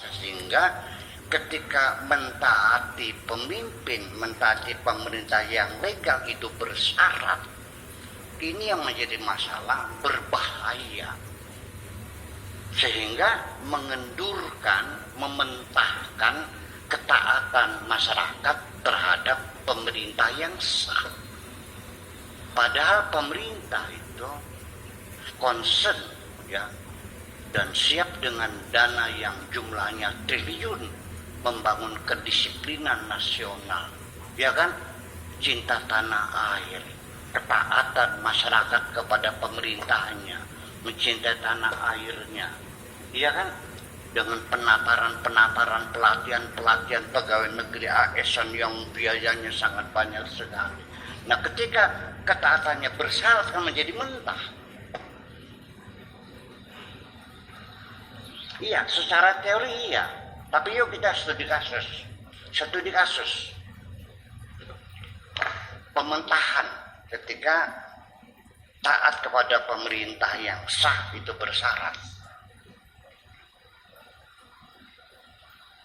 Sehingga ketika mentaati pemimpin, mentaati pemerintah yang legal itu bersyarat, ini yang menjadi masalah, berbahaya. Sehingga mengendurkan, mementahkan ketaatan masyarakat terhadap pemerintah yang sah. Padahal pemerintah itu concern ya, dan siap dengan dana yang jumlahnya triliun membangun kedisiplinan nasional, ya kan? Cinta tanah air, ketaatan masyarakat kepada pemerintahnya, mencintai tanah airnya, ya kan? Dengan penataran, pelatihan pegawai negeri ASN yang biayanya sangat banyak sekali. Nah, ketika ketaatannya bersyarat kan menjadi mentah. Iya, secara teori iya. Tapi yuk kita studi kasus. Pementahan ketika taat kepada pemerintah yang sah itu bersyarat.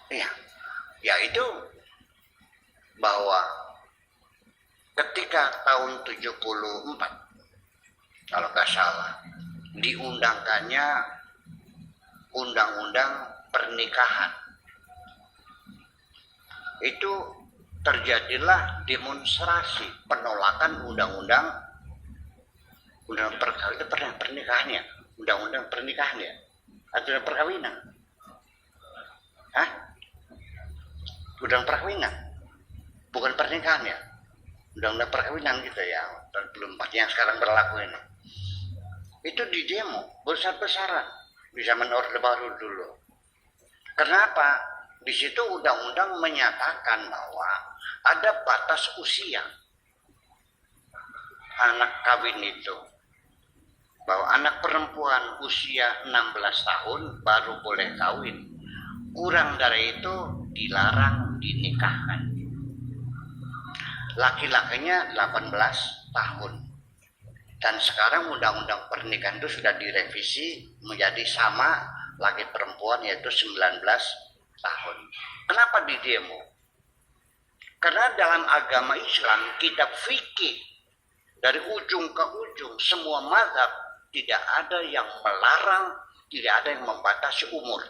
Iya, yaitu bahwa ketika tahun 74 kalau nggak salah diundangkannya undang-undang pernikahan, itu terjadilah demonstrasi penolakan undang-undang pernikahannya, undang-undang pernikahannya atau perkawinan. Undang perkawinan, bukan pernikahan ya, undang-undang perkawinan gitu ya, belum yang sekarang berlaku ini. Itu di demo besar-besaran di zaman Orde Baru dulu. Kenapa? Di situ undang-undang menyatakan bahwa ada batas usia anak kawin itu, bahwa anak perempuan usia 16 tahun baru boleh kawin, kurang dari itu dilarang dinikahkan. Laki-lakinya 18 tahun. Dan sekarang undang-undang pernikahan itu sudah direvisi menjadi sama laki perempuan, yaitu 19 tahun. Kenapa di demo? Karena dalam agama Islam, kitab fikih dari ujung ke ujung semua mazhab tidak ada yang melarang, tidak ada yang membatasi umur.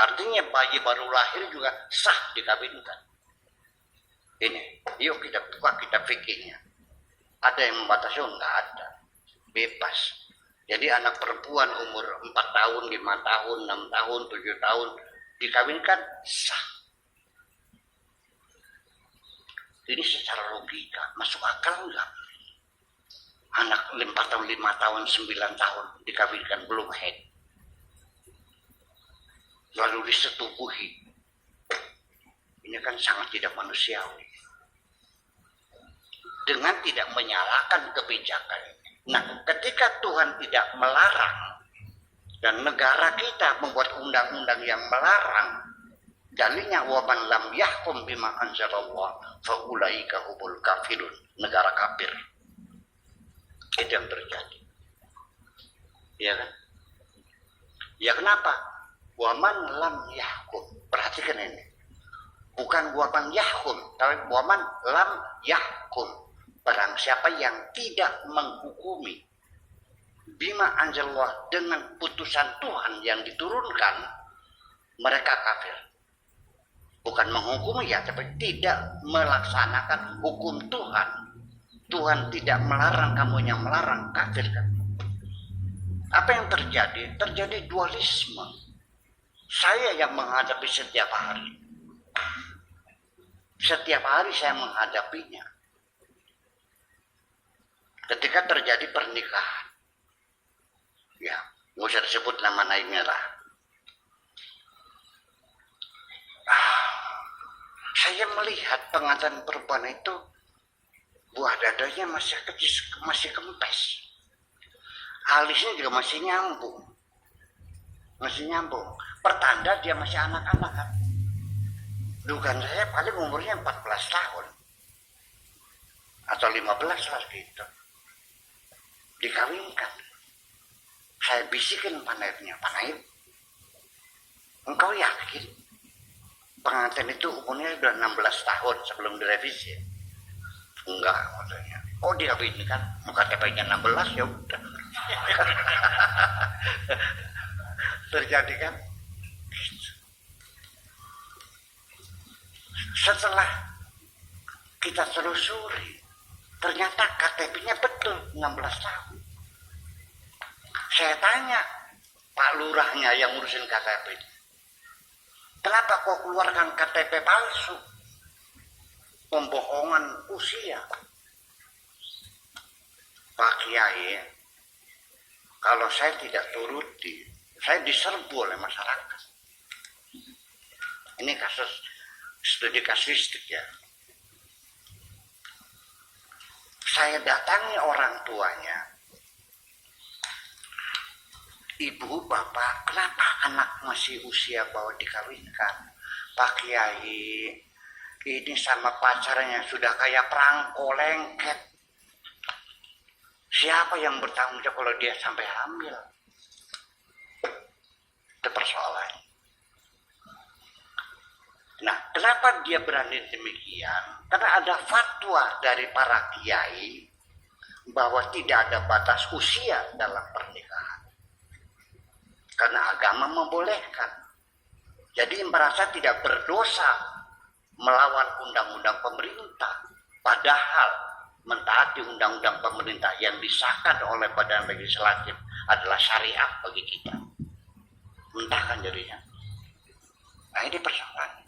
Artinya bayi baru lahir juga sah dikawinkan. Ini, yuk kita buka kitab fikihnya. Ada yang membatasi? Enggak ada, bebas. Jadi anak perempuan umur 4 tahun, 5 tahun, 6 tahun, 7 tahun dikawinkan sah. Ini secara logika masuk akal enggak? Anak 4 tahun, 5 tahun, 9 tahun dikawinkan belum haid, lalu disetubuhi. Ini kan sangat tidak manusiawi. Dengan tidak menyalahkan kebijakan. Nah, ketika Tuhan tidak melarang dan negara kita membuat undang-undang yang melarang, dalilnya wa man lam yahkum bima anzalallah fa ulaika humul kafirun, negara kafir. Itu yang terjadi. Ya kan? Ya kenapa? Wa man lam yahkum. Perhatikan ini. Bukan wa man yahkum, tapi wa man lam yahkum. Barang siapa yang tidak menghukumi bima anzalallah dengan putusan Tuhan yang diturunkan, mereka kafir. Bukan menghukumi ya, tapi tidak melaksanakan hukum Tuhan. Tuhan tidak melarang, kamu yang melarang, kafir kan? Apa yang terjadi? Terjadi dualisme. Saya yang menghadapi setiap hari. Setiap hari saya menghadapinya. Ketika terjadi pernikahan, ya, nggak usah disebut nama naik merah. Saya melihat pengantin perempuan itu buah dadanya masih kecil, masih kempes, alisnya juga masih nyambung, Pertanda dia masih anak-anak kan. Dugaan saya paling umurnya 14 tahun atau 15 lah gitu. Dikawinkan. Saya bisikin Pak Naibnya, Pak Naib, Engkau yakin pengantin itu umurnya udah 16 tahun sebelum direvisi? Enggak, maksudnya. Oh dia ini kan KTP-nya 16, ya udah. Terjadi kan? Setelah kita telusuri, ternyata KTP-nya betul 16 tahun. Saya tanya Pak Lurahnya yang ngurusin KTP, kenapa kok keluarkan KTP palsu? Pembohongan usia. Pak Kiai, kalau saya tidak turuti, saya diserbu oleh masyarakat. Ini kasus studi kasuistik ya. Saya datangi orang tuanya, ibu, bapak, kenapa anak masih usia bawa dikawinkan? Pak Kiai, ini sama pacarnya sudah kayak perangko lengket. Siapa yang bertanggung jawab kalau dia sampai hamil? Itu persoalannya. Nah, kenapa dia berani demikian? Karena ada fatwa dari para kiai bahwa tidak ada batas usia dalam pernikahan. Karena agama membolehkan. Jadi merasa tidak berdosa melawan undang-undang pemerintah. Padahal mentaati undang-undang pemerintah yang disahkan oleh Badan Legislatif adalah syariat bagi kita. Mentahkan jadinya. Nah ini persoalan.